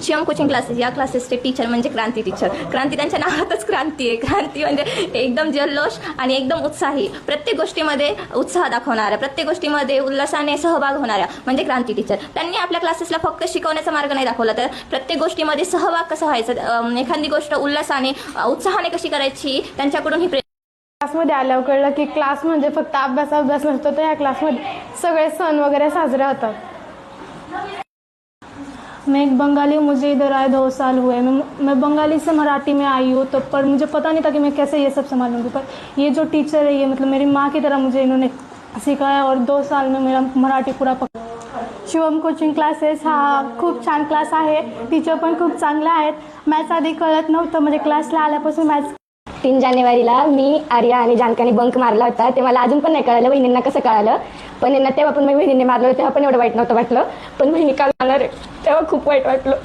Shivam coaching classes या क्लासेसचे teacher म्हणजे क्रांती टीचर. क्रांती त्यांच्या नावातच क्रांती आहे. क्रांती म्हणजे एकदम जल्लोष आणि एकदम उत्साही, प्रत्येक गोष्टीमध्ये उत्साह दाखवणाऱ्या, प्रत्येक गोष्टीमध्ये उल्हासाने सहभाग होणाऱ्या म्हणजे क्रांती टीचर. त्यांनी आपल्या क्लासेसला फक्त शिकवण्याचा मार्ग नाही दाखवला, तर प्रत्येक गोष्टीमध्ये सहभाग कसा व्हायचा, एखादी गोष्ट उल्हासाने उत्साहाने कशी करायची त्यांच्याकडून ही क्लासमध्ये आल्यावर कळलं की क्लास म्हणजे फक्त अभ्यास नसतो, तर या क्लासमध्ये सगळे सण वगैरे साजरे होतात. मैं एक बंगाली हूँ, मुझे इधर आए 2 साल हुए. मैं बंगाली से मराठी में आई हूँ, तो पर मुझे पता नहीं था कि मैं कैसे ये सब संभालूंगी. पर ये जो टीचर है ये मतलब मेरी माँ की तरह मुझे इन्होंने सिखाया और 2 साल में मेरा मराठी पूरा पकड़ा. शिवम कोचिंग क्लासेस हा खूप छान क्लास आहे. टीचर पण खूप चांगले आहेत. मॅथ्स आधी कळत नव्हतं, म्हणजे क्लासला आल्यापासून मॅथ्स. 3 जानेवारीला मी, आर्या आणि जानकाने बंक मारला होता. ते मला अजून पण नाही कळालं वहिनींना कसं कळालं, पण तेव्हा पण मी वहिनींनी मारलं तेव्हा पण एवढं वाईट नव्हतं वाटलं, पण वहिनी काल जाणार आहे तेव्हा खूप वाईट वाटलं.